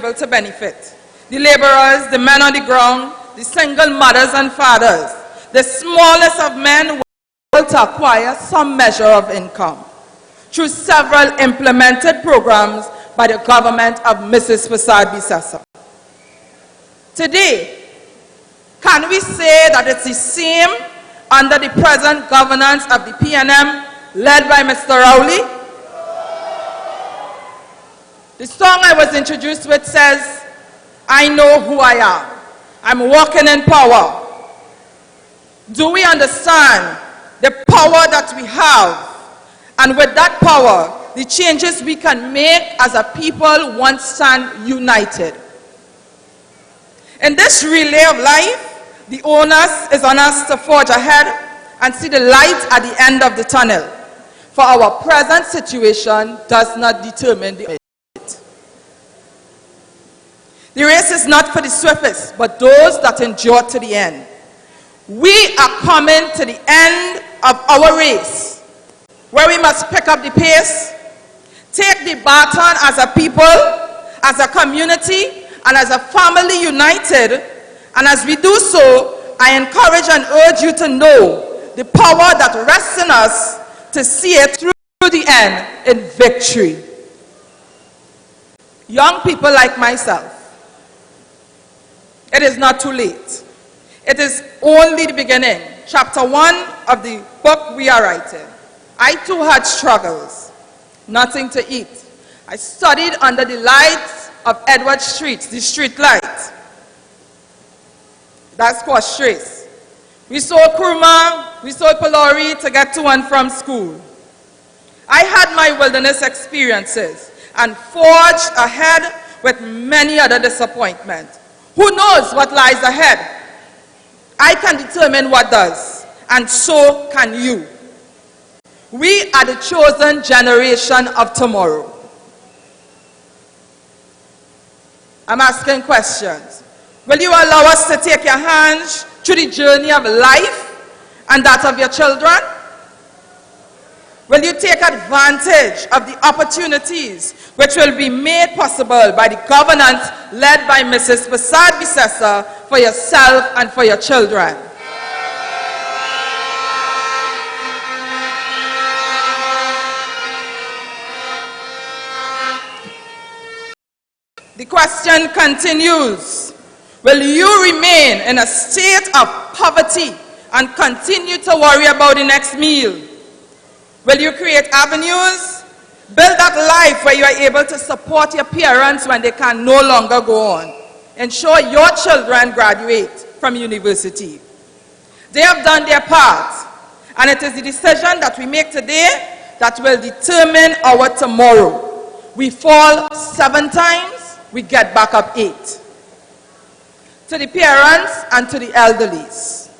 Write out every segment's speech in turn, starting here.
able to benefit. The laborers, the men on the ground, the single mothers and fathers, the smallest of men were able to acquire some measure of income through several implemented programs by the government of Mrs. Fasad-Bissessar. Today, can we say that it's the same under the present governance of the PNM led by Mr. Rowley? The song I was introduced with says, I know who I am. I'm walking in power. Do we understand the power that we have? And with that power, the changes we can make as a people once stand united. In this relay of life, the onus is on us to forge ahead and see the light at the end of the tunnel. For our present situation does not determine the end. The race is not for the swiftest, but those that endure to the end. We are coming to the end of our race, where we must pick up the pace, take the baton as a people, as a community, and as a family united. And as we do so, I encourage and urge you to know the power that rests in us to see it through the end in victory. Young people like myself, it is not too late. It is only the beginning. Chapter 1 of the book we are writing. I too had struggles, nothing to eat. I studied under the lights of Edward Street, the street light. That's caused stress. We sold kurma, we sold pulori to get to and from school. I had my wilderness experiences and forged ahead with many other disappointments. Who knows what lies ahead? I can determine what does, and so can you. We are the chosen generation of tomorrow. I'm asking questions. Will you allow us to take your hands through the journey of life and that of your children? Will you take advantage of the opportunities which will be made possible by the governance led by Mrs. Fasad-Bissessar for yourself and for your children? The question continues, will you remain in a state of poverty and continue to worry about the next meal? Will you create avenues, build that life where you are able to support your parents when they can no longer go on? Ensure your children graduate from university. They have done their part, and it is the decision that we make today that will determine our tomorrow. We fall 7 times, we get back up 8. To the parents and to the elderlies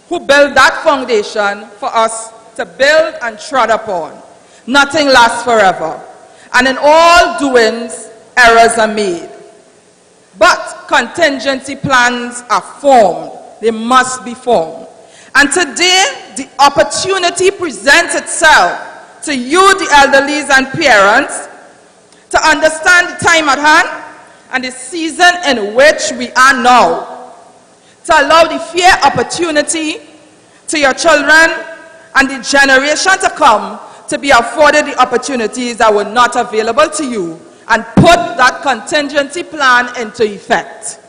who build that foundation for us to build and tread upon. Nothing lasts forever, and in all doings, errors are made. But contingency plans are formed. They must be formed. And today, the opportunity presents itself to you, the elderlies and parents, to understand the time at hand and the season in which we are now. To allow the fair opportunity to your children and the generation to come to be afforded the opportunities that were not available to you, and put that contingency plan into effect.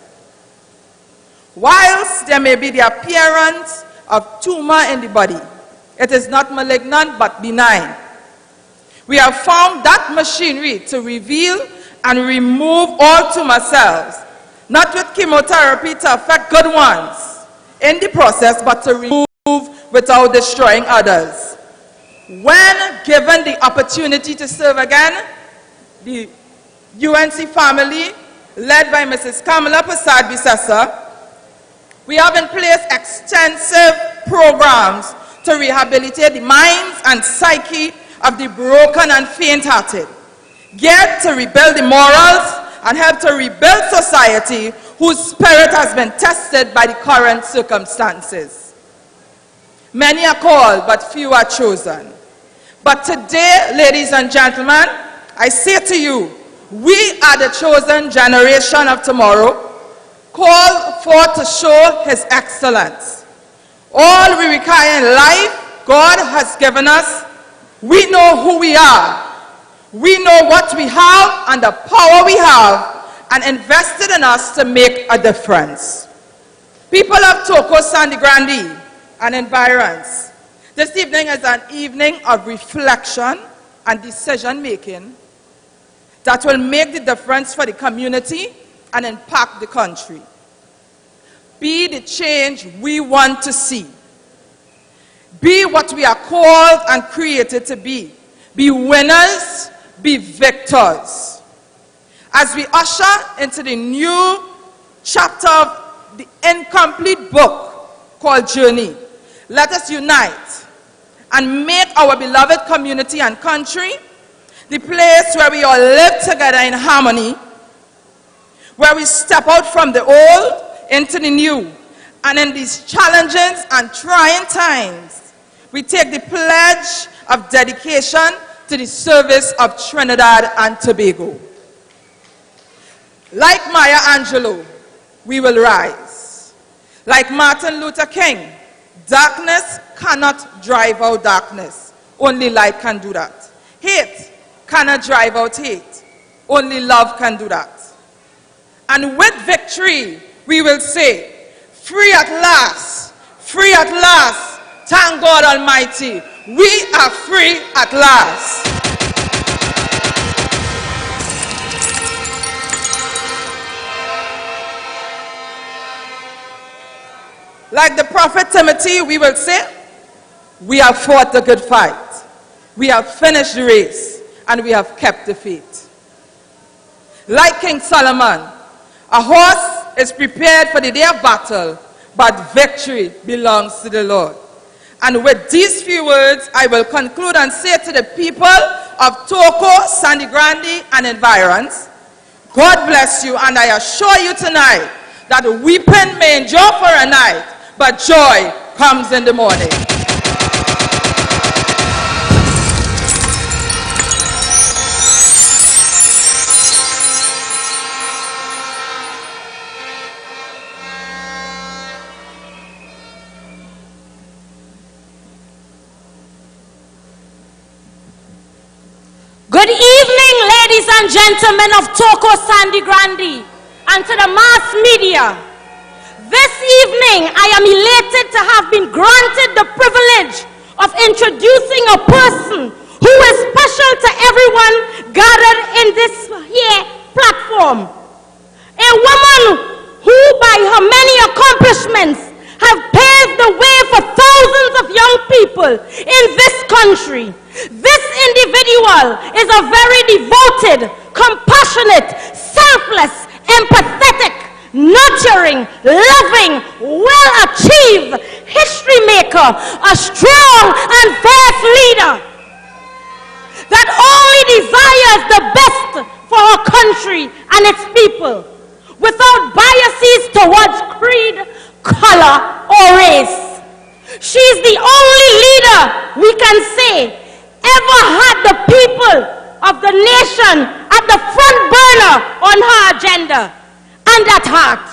Whilst there may be the appearance of tumor in the body, it is not malignant but benign. We have found that machinery to reveal and remove all tumor cells, not with chemotherapy to affect good ones in the process, but to remove without destroying others. When given the opportunity to serve again, the UNC family, led by Mrs. Kamala Fasad-Bissessar, we have in place extensive programs to rehabilitate the minds and psyche of the broken and faint-hearted, geared to rebuild the morals and help to rebuild society whose spirit has been tested by the current circumstances. Many are called, but few are chosen. But today, ladies and gentlemen, I say to you, We are the chosen generation of tomorrow, called for to show his excellence. All we require in life, God has given us. We know who we are. We know what we have and the power we have, and invested in us to make a difference. People of Toco, Sangre, Grande, and environs, this evening is an evening of reflection and decision making that will make the difference for the community and impact the country. Be the change we want to see. Be what we are called and created to be. Be winners, be victors. As we usher into the new chapter of the incomplete book called Journey, let us unite and make our beloved community and country the place where we all live together in harmony, where we step out from the old into the new. And in these challenging and trying times, we take the pledge of dedication to the service of Trinidad and Tobago. Like Maya Angelou, we will rise. Like Martin Luther King, darkness cannot drive out darkness. Only light can do that. Hate cannot drive out hate. Only love can do that. And with victory, we will say, free at last, free at last. Thank God Almighty, we are free at last. Like the prophet Timothy, we will say, we have fought the good fight. We have finished the race, and we have kept the faith. Like King Solomon, a horse is prepared for the day of battle, but victory belongs to the Lord. And with these few words, I will conclude and say to the people of Toco, Sangre, Grande, and environs, God bless you, and I assure you tonight that weeping may endure for a night, but joy comes in the morning. Good evening, ladies and gentlemen of Toco, Sangre, Grande, and to the mass media. This evening, I am elated to have been granted the privilege of introducing a person who is special to everyone gathered in this here platform. A woman who, by her many accomplishments, have paved the way for thousands of young people in this country. This individual is a very devoted, compassionate, selfless, empathetic, nurturing, loving, well-achieved history maker, a strong and fierce leader that only desires the best for her country and its people, without biases towards creed, color, or race. She's the only leader we can say ever had the people of the nation at the front burner on her agenda and at heart.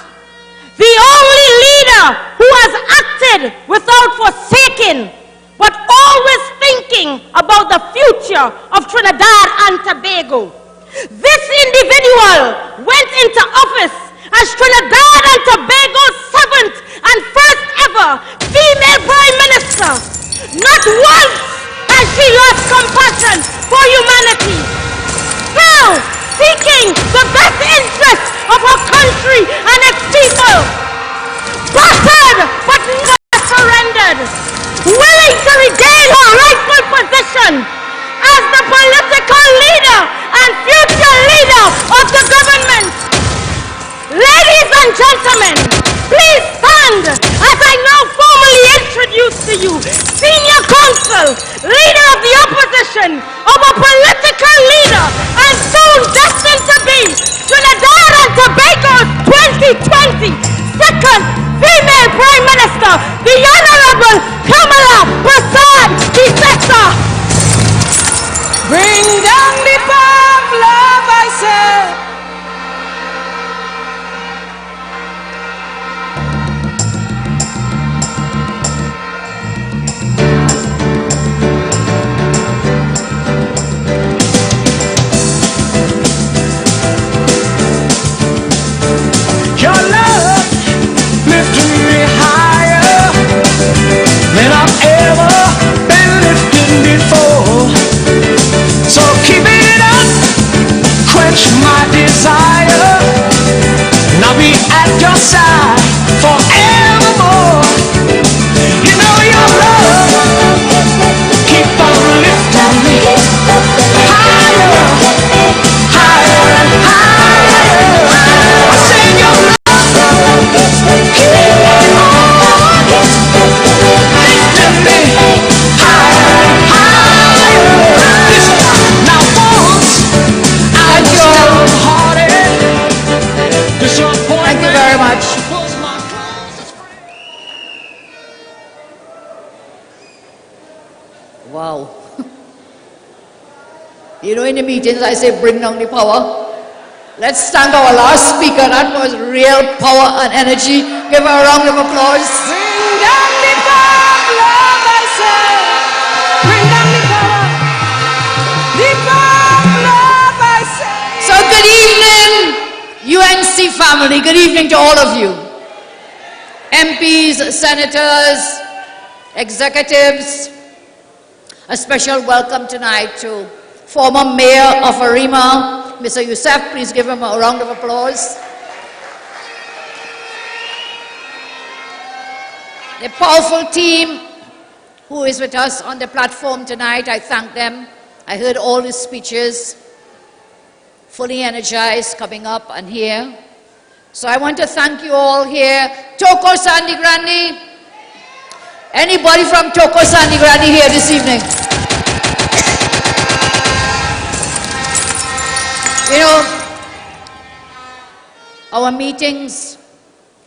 The only leader who has acted without forsaking, but always thinking about the future of Trinidad and Tobago. This individual went into office as Trinidad and Tobago's 7th and first ever female Prime Minister. Not once has she lost compassion for humanity. Still seeking the best interest of her country and its people. Battered but never surrendered. Willing to regain her rightful position as the political leader and future leader of the government. Ladies and gentlemen, please stand as I now formally introduce to you Senior Counsel, Leader of the Opposition, our political leader, and soon destined to be Trinidad and Tobago's 2020 second female Prime Minister, the Honorable Kamala Prasad Kisesa. Bring down the bomb, love, I say. side forevermore. You know your love keep on lifting me higher, higher and higher. I said your love keep on lifting me higher and higher. Listen, now once I was downhearted. Thank you very much. Wow. You know, in the meetings I say bring down the power. Let's thank our last speaker. That was real power and energy. Give her a round of applause. Bring down the power, love, I say. Bring down the power. The power, love, I say. So good evening, UNC family. Good evening to all of you. MPs, senators, executives. A special welcome tonight to former Mayor of Arima, Mr. Youssef. Please give him a round of applause. The powerful team who is with us on the platform tonight, I thank them. I heard all the speeches, fully energized, coming up and here. So I want to thank you all here. Toko Sangre Grande. Anybody from Toko Sangre Grande here this evening? You know, our meetings,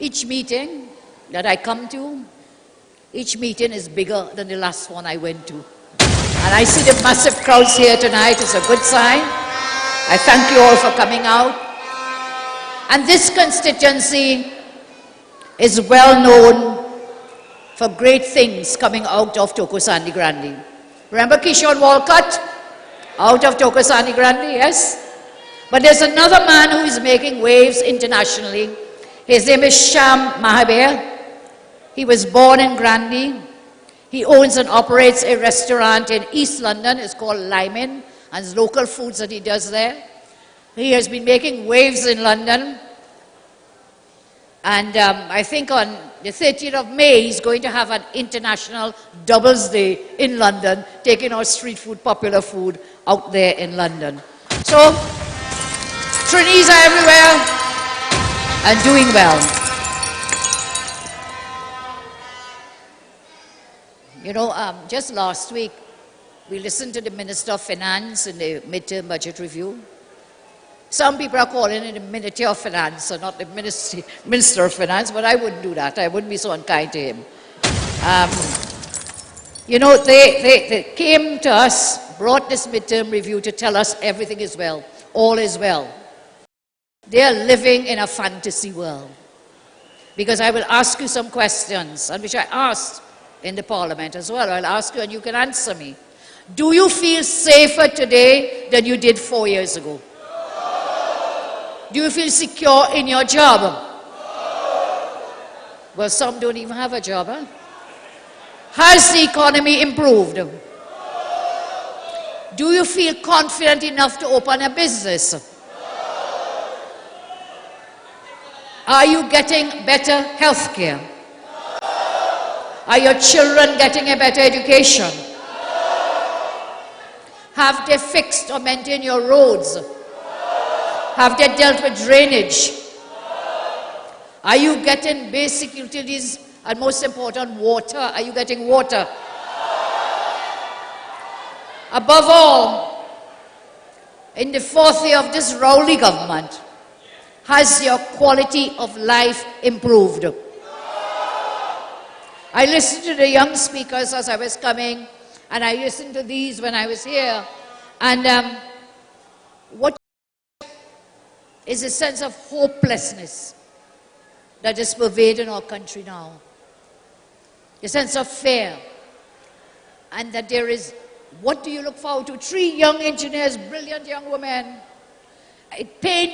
each meeting that I come to, each meeting is bigger than the last one I went to. And I see the massive crowds here tonight. It's a good sign. I thank you all for coming out. And this constituency is well known for great things coming out of Toko Sangre Grande. Remember Kishore Walcott? Out of Toko Sangre Grande, yes? But there's another man who is making waves internationally. His name is Sham Mahabir. He was born in Grande. He owns and operates a restaurant in East London. It's called Lyman, and it's local foods that he does there. He has been making waves in London. And I think on the 30th of May, he's going to have an international doubles day in London, taking our street food, popular food, out there in London. So, trainees are everywhere and doing well. You know, just last week, we listened to the Minister of Finance in the midterm budget review. Some people are calling it the Ministry of Finance, or not the Minister of Finance, but I wouldn't do that. I wouldn't be so unkind to him. You know, they came to us, brought this midterm review to tell us everything is well, all is well. They are living in a fantasy world. Because I will ask you some questions, and which I asked in the Parliament as well. I'll ask you and you can answer me. Do you feel safer today than you did 4 years ago? Do you feel secure in your job? Well, some don't even have a job, huh? Has the economy improved? Do you feel confident enough to open a business? Are you getting better health care? Are your children getting a better education? Have they fixed or maintained your roads? Have they dealt with drainage? Are you getting basic utilities and most important, water? Are you getting water? Above all, in the fourth year of this Rowley government, has your quality of life improved? I listened to the young speakers as I was coming, and I listened to these when I was here. And what is a sense of hopelessness that is pervading our country now. A sense of fear. And that there is, what do you look forward to? 3 young engineers, brilliant young women. It pains